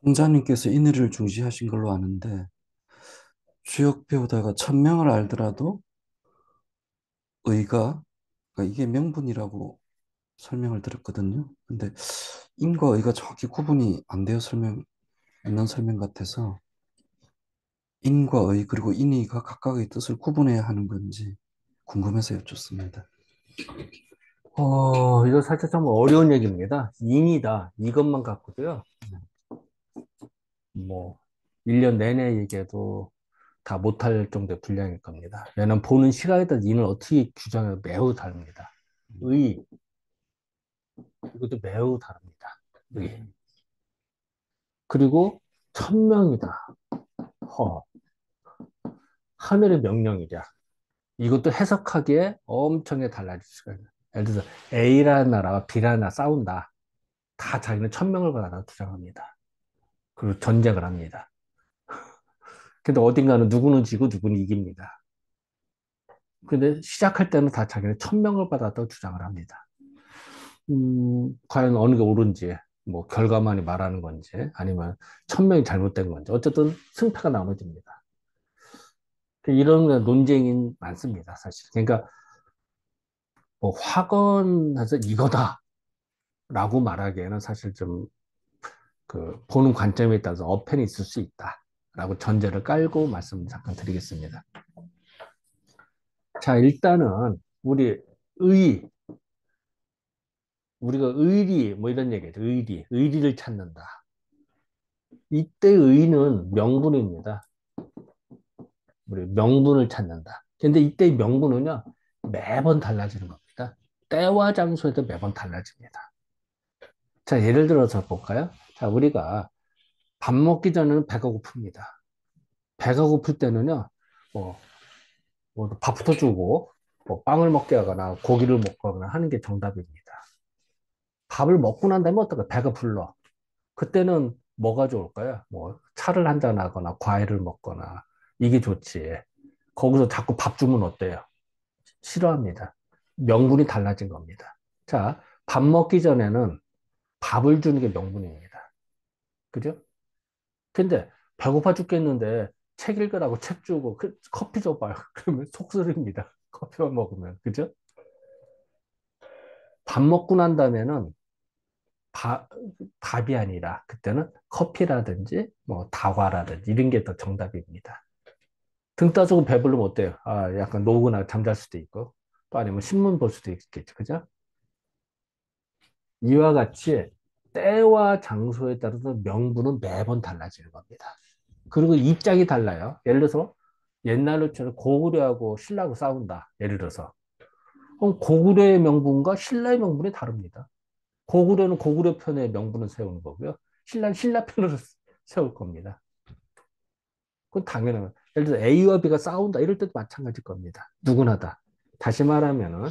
홍자님께서 인의를 중시하신 걸로 아는데 주역 배우다가 천명을 알더라도 의가 그러니까 이게 명분이라고 설명을 들었거든요. 근데 인과 의가 정확히 구분이 안 되어 있는 설명 같아서 인과 의 그리고 인의가 각각의 뜻을 구분해야 하는 건지 궁금해서 여쭙습니다. 이거 살짝 좀 어려운 얘기입니다. 인이다. 이것만 갖고도요. 뭐, 1년 내내 얘기해도 다 못할 정도의 분량일 겁니다. 왜냐면 보는 시각에 따라 인을 어떻게 규정해도 매우 다릅니다. 의, 이것도 매우 다릅니다. 의. 그리고 천명이다. 허, 하늘의 명령이랴. 이것도 해석하기에 엄청나게 달라질 수가 있어요. 예를 들어서 A라는 나라와 B라는 나라 싸운다. 다 자기는 천명을 받아 주장합니다. 그리고 전쟁을 합니다. 근데 어딘가는 누구는 지고 누구는 이깁니다. 근데 시작할 때는 다 자기는 천명을 받았다고 주장을 합니다. 과연 어느 게 옳은지, 뭐 결과만이 말하는 건지, 아니면 천명이 잘못된 건지, 어쨌든 승패가 나눠집니다. 이런 논쟁이 많습니다, 사실. 그러니까 뭐 확언해서 이거다라고 말하기에는 사실 좀 그 보는 관점에 따라서 어폐는 있을 수 있다라고 전제를 깔고 말씀 잠깐 드리겠습니다. 자, 일단은 의, 우리가 의리, 뭐 이런 얘기죠. 의리를 찾는다. 이때 의는 명분입니다. 우리 명분을 찾는다. 근데 이때 명분은요, 매번 달라지는 겁니다. 때와 장소에도 매번 달라집니다. 자, 예를 들어서 볼까요? 자, 우리가 밥 먹기 전에는 배가 고픕니다. 배가 고플 때는요, 뭐, 뭐 밥부터 주고, 뭐 빵을 먹게 하거나 고기를 먹거나 하는 게 정답입니다. 밥을 먹고 난 다음에 어떨까? 배가 불러. 그때는 뭐가 좋을까요? 뭐 차를 한잔 하거나 과일을 먹거나 이게 좋지. 거기서 자꾸 밥 주면 어때요? 싫어합니다. 명분이 달라진 겁니다. 자, 밥 먹기 전에는 밥을 주는 게 명분입니다. 그죠? 근데 배고파 죽겠는데 책 읽으라고 책 주고 커피 줘봐요. 그러면 속쓰립니다. 커피만 먹으면. 그죠? 밥 먹고 난 다음에는 밥, 밥이 아니라 그때는 커피라든지 뭐 다과라든지 이런 게 더 정답입니다. 등 따주고 배부르면 어때요? 아, 약간 노거나 잠잘 수도 있고 또 아니면 신문 볼 수도 있겠죠. 그죠? 이와 같이 때와 장소에 따라서 명분은 매번 달라지는 겁니다. 그리고 입장이 달라요. 예를 들어서 옛날로처럼 고구려하고 신라하고 싸운다. 예를 들어서. 그럼 고구려의 명분과 신라의 명분이 다릅니다. 고구려는 고구려 편의 명분을 세우는 거고요. 신라는 신라 편으로 세울 겁니다. 그건 당연한 거예요. 예를 들어 A와 B가 싸운다 이럴 때도 마찬가지일 겁니다. 누구나 다. 다시 말하면은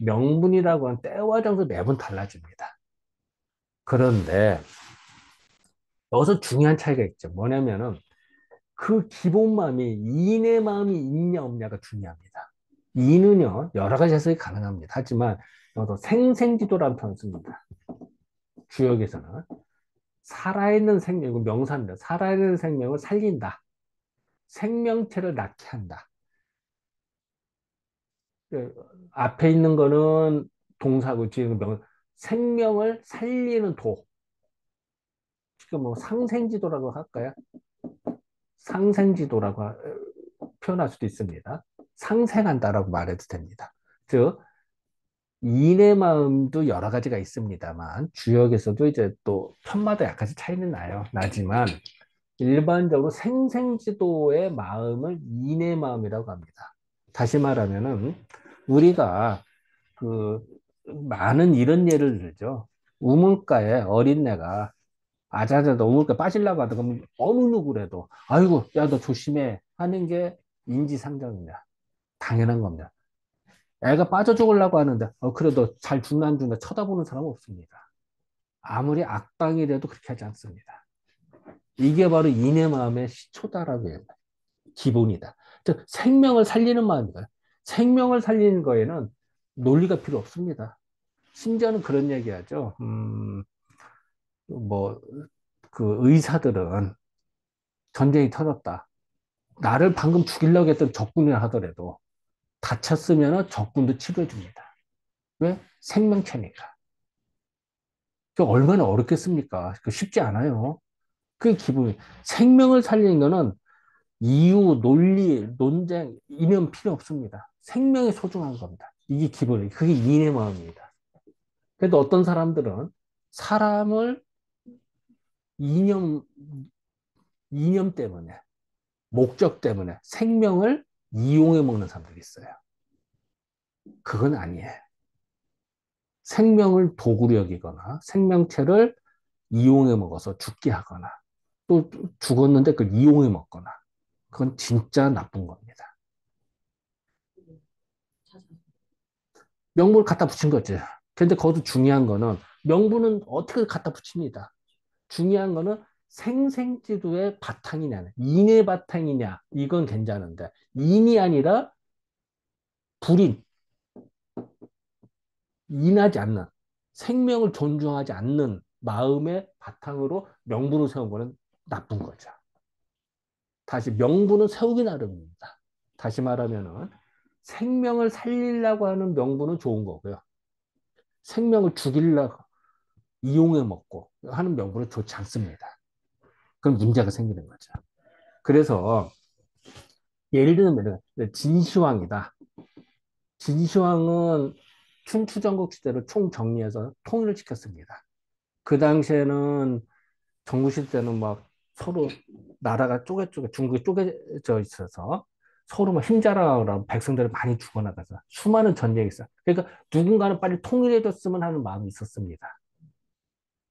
명분이라고 하는 때와 장소 매번 달라집니다. 그런데 여기서 중요한 차이가 있죠. 뭐냐면은 그 기본 마음이 이인의 마음이 있냐 없냐가 중요합니다. 이는요 여러 가지 해석이 가능합니다. 하지만 여기서 생생지도라는 표현을 씁니다. 주역에서는 살아있는 생명, 이거 명사입니다. 살아있는 생명을 살린다. 생명체를 낳게 한다. 그 앞에 있는 거는 동사고 지금 생명을 살리는 도. 지금 뭐 상생지도라고 할까요? 상생지도라고 표현할 수도 있습니다. 상생한다라고 말해도 됩니다. 즉 인의 마음도 여러 가지가 있습니다만 주역에서도 이제 또 편마다 약간씩 차이는 나지만 일반적으로 생생지도의 마음을 인의 마음이라고 합니다. 다시 말하면은 우리가 그 많은 이런 예를 들죠. 우물가에 어린애가 아자아자 우물가 빠지려고 하다가 그러면 어느 누구래도 아이고 야 너 조심해 하는 게 인지상정입니다. 당연한 겁니다. 애가 빠져 죽으려고 하는데 그래도 잘 죽나 안 죽나 쳐다보는 사람은 없습니다. 아무리 악당이라도 그렇게 하지 않습니다. 이게 바로 인의 마음의 시초다라고 해요. 기본이다. 즉 생명을 살리는 마음이다. 생명을 살리는 거에는 논리가 필요 없습니다. 심지어는 그런 얘기하죠. 뭐 그 의사들은 전쟁이 터졌다. 나를 방금 죽이려고 했던 적군이라 하더라도 다쳤으면 적군도 치료해 줍니다. 왜? 생명체니까. 그 얼마나 어렵겠습니까? 그 쉽지 않아요. 그게 기본이. 생명을 살리는 거는 이유, 논리, 논쟁, 이념 필요 없습니다. 생명이 소중한 겁니다. 이게 기본이에요. 그게 이인의 마음입니다. 그래도 어떤 사람들은 사람을 이념, 이념 때문에, 목적 때문에 생명을 이용해 먹는 사람들이 있어요. 그건 아니에요. 생명을 도구로 여기거나 생명체를 이용해 먹어서 죽게 하거나 또 죽었는데 그걸 이용해 먹거나 그건 진짜 나쁜 겁니다. 명분을 갖다 붙인 거지. 근데 거기서 중요한 거는 명분은 어떻게 갖다 붙입니다. 중요한 거는 생생지도의 바탕이냐, 인의 바탕이냐, 이건 괜찮은데, 인이 아니라 불인, 인하지 않는, 생명을 존중하지 않는 마음의 바탕으로 명분을 세운 거는 나쁜 거죠. 다시 명분은 세우기 나름입니다. 다시 말하면은 생명을 살리려고 하는 명분은 좋은 거고요. 생명을 죽이려고 이용해 먹고 하는 명분은 좋지 않습니다. 그럼 문제가 생기는 거죠. 그래서 예를 들면 진시황이다. 진시황은 춘추전국 시대를 총정리해서 통일을 시켰습니다. 그 당시에는 정부시대 때는 막 서로 나라가 중국이 쪼개져 있어서 서로 막 힘자랑하고 백성들이 많이 죽어나가서 수많은 전쟁이 있어요. 그러니까 누군가는 빨리 통일해줬으면 하는 마음이 있었습니다.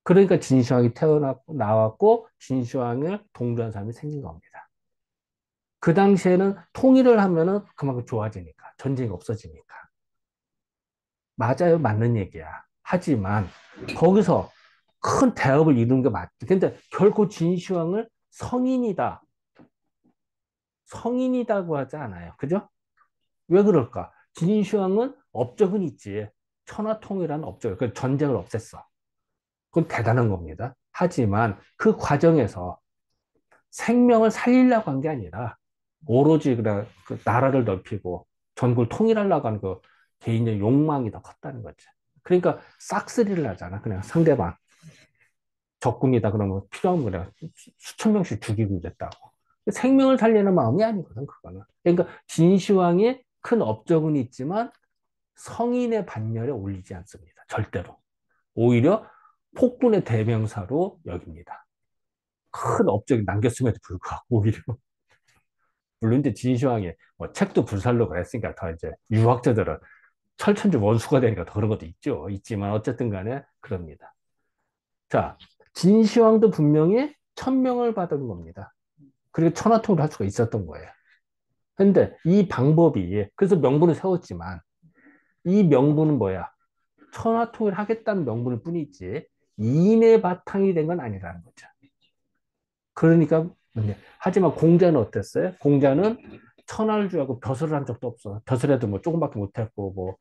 그러니까 진시황이 나왔고 진시황을 동조한 사람이 생긴 겁니다. 그 당시에는 통일을 하면은 그만큼 좋아지니까 전쟁이 없어지니까 맞아요, 맞는 얘기야. 하지만 거기서 큰 대업을 이루는 게 맞지. 근데 결코 진시황을 성인이다고 하지 않아요. 그죠? 왜 그럴까? 진시황은 업적은 있지. 천하통일한 업적, 그 전쟁을 없앴어. 그건 대단한 겁니다. 하지만 그 과정에서 생명을 살리려고 한 게 아니라 오로지 그냥 그 나라를 넓히고 전국을 통일하려고 하는 그 개인의 욕망이 더 컸다는 거죠. 그러니까 싹쓸이를 하잖아. 그냥 상대방 적군이다 그러면 필요한 거냐 수천 명씩 죽이고 이랬다고. 생명을 살리는 마음이 아니거든 그거는. 그러니까 진시황의 큰 업적은 있지만 성인의 반열에 올리지 않습니다. 절대로. 오히려 폭군의 대명사로 여깁니다. 큰 업적이 남겼음에도 불구하고 오히려 물론 이제 진시황이 뭐 책도 불살로 그랬으니까 더 이제 유학자들은 철천지 원수가 되니까 더 그런 것도 있죠. 있지만 어쨌든 간에 그럽니다. 자, 진시황도 분명히 천명을 받은 겁니다. 그리고 천하통일을 할 수가 있었던 거예요. 근데 이 방법이 그래서 명분을 세웠지만 이 명분은 뭐야? 천하통일 하겠다는 명분일 뿐이지 이인의 바탕이 된 건 아니라는 거죠. 그러니까 하지만 공자는 어땠어요? 공자는 천하를 주하고 벼슬을 한 적도 없어. 벼슬해도 뭐 조금밖에 못했고 뭐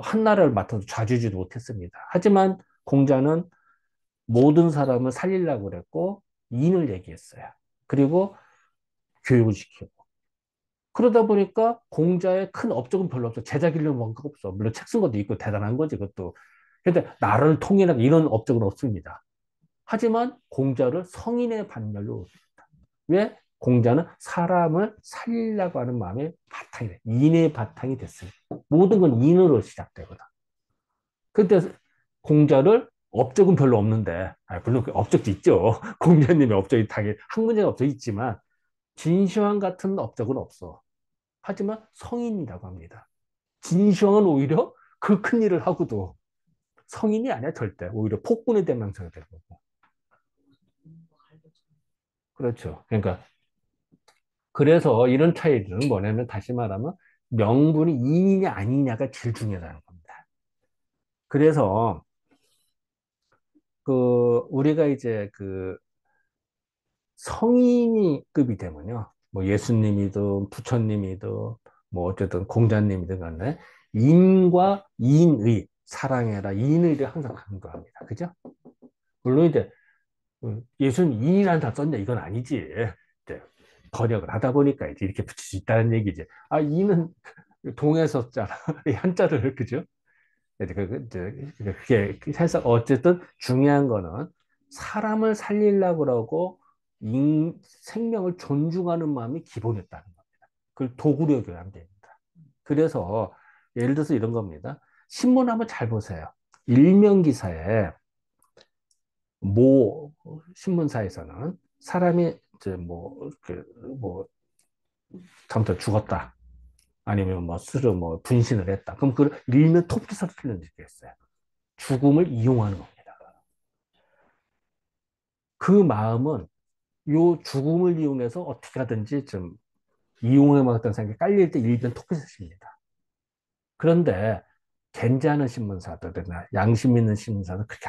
한 나라를 맡아도 좌지우지도 못했습니다. 하지만 공자는 모든 사람을 살리려고 그랬고 인을 얘기했어요. 그리고 교육을 시키고. 그러다 보니까 공자의 큰 업적은 별로 없어. 제자 기르는 뭔가 없어. 물론 책 쓴 것도 있고 대단한 거지, 그것도. 근데 나라를 통일하는 이런 업적은 없습니다. 하지만 공자를 성인의 반열로 왜? 공자는 사람을 살리려고 하는 마음의 바탕이 돼. 인의 바탕이 됐습니다. 모든 건 인으로 시작되거든. 그때 공자를 업적은 별로 없는데, 물론 그 업적도 있죠. 공자님의 업적이 당연히 한 문제가 업적이 있지만, 진시황 같은 업적은 없어. 하지만 성인이라고 합니다. 진시황은 오히려 그 큰 일을 하고도 성인이 아니야, 절대. 오히려 폭군의 대명사가 되는 거고. 그렇죠. 그러니까 그래서 이런 차이들은 뭐냐면 다시 말하면 명분이 인이냐 아니냐가 제일 중요하다는 겁니다. 그래서 그 우리가 이제 그 성인이급이 되면요. 뭐 예수님이든 부처님이든 뭐 어쨌든 공자님이든 간에 인과 인의 사랑해라 인의를 항상 강조합니다. 그죠? 물론 이제 예수님 인이란 다 썼냐? 이건 아니지. 이제 번역을 하다 보니까 이제 이렇게 붙일 수 있다는 얘기지. 아, 인은 동에서 잖아. 한자를, 그죠? 이제 그게 해서 어쨌든 중요한 거는 사람을 살리려고 그러고 생명을 존중하는 마음이 기본이었다는 겁니다. 그걸 도구로 여겨야 안 됩니다. 그래서 예를 들어서 이런 겁니다. 신문 한번 잘 보세요. 일면 기사에 모 신문사에서는 사람이 이제 뭐 잘못 죽었다. 아니면 뭐 스스로 뭐 분신을 했다. 그럼 그걸 일면 토피서로 틀려주겠어요. 죽음을 이용하는 겁니다. 그 마음은 요 죽음을 이용해서 어떻게 하든지 좀 이용해 먹었다는 생각이 깔릴 때 일면 토피서입니다. 그런데 괜찮은 신문사들이나 양심 있는 신문사는 그렇게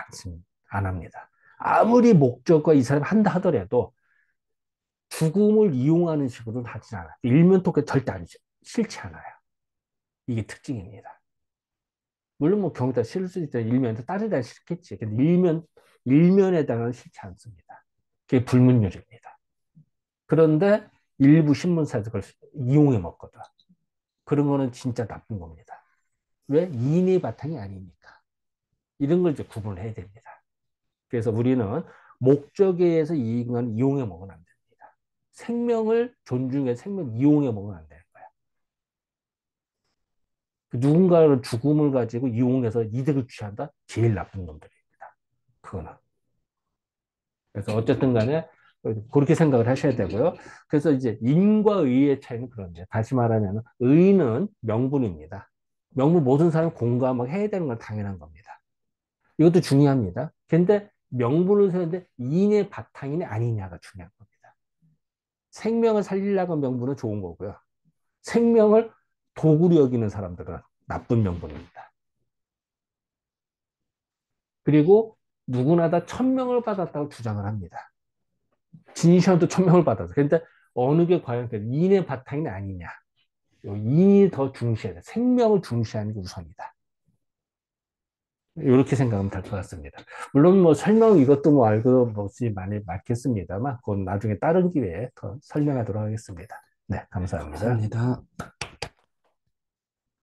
안 합니다. 아무리 목적과 이 사람이 한다 하더라도 죽음을 이용하는 식으로는 하지 않아요. 일면 토크 절대 안 싫지 않아요. 이게 특징입니다. 물론 뭐 경우에 따라 싫을 수 있다. 일면에 다른 데는 싫겠지. 근데 일면에 해당은 싫지 않습니다. 그게 불문율입니다. 그런데 일부 신문사에서 그걸 이용해 먹거든. 그런 거는 진짜 나쁜 겁니다. 왜? 이인의 바탕이 아니니까. 이런 걸 이제 구분을 해야 됩니다. 그래서 우리는 목적에 의해서 이익은 이용해 먹으면 안 됩니다. 생명을 존중해 생명 이용해 먹으면 안 돼요. 누군가를 죽음을 가지고 이용해서 이득을 취한다? 제일 나쁜 놈들입니다. 그거는. 그래서 어쨌든 간에 그렇게 생각을 하셔야 되고요. 그래서 이제 인과 의의 차이는 그런데 다시 말하면 의는 명분입니다. 명분 모든 사람이 공감하고 해야 되는 건 당연한 겁니다. 이것도 중요합니다. 근데 명분을 세우는데 인의 바탕이냐 아니냐가 중요한 겁니다. 생명을 살리려고 한 명분은 좋은 거고요. 생명을 도구로 여기는 사람들은 나쁜 명분입니다. 그리고 누구나 다 천명을 받았다고 주장을 합니다. 진시황도 천명을 받았어. 그런데 어느 게 과연 인의 바탕이 아니냐. 인이 더 중시해야 돼. 생명을 중시하는 게 우선이다. 이렇게 생각하면 될 것 같습니다. 물론 뭐 설명 이것도 뭐 알고 뭐지 많이 많겠습니다만 그건 나중에 다른 기회에 더 설명하도록 하겠습니다. 네, 감사합니다. 감사합니다.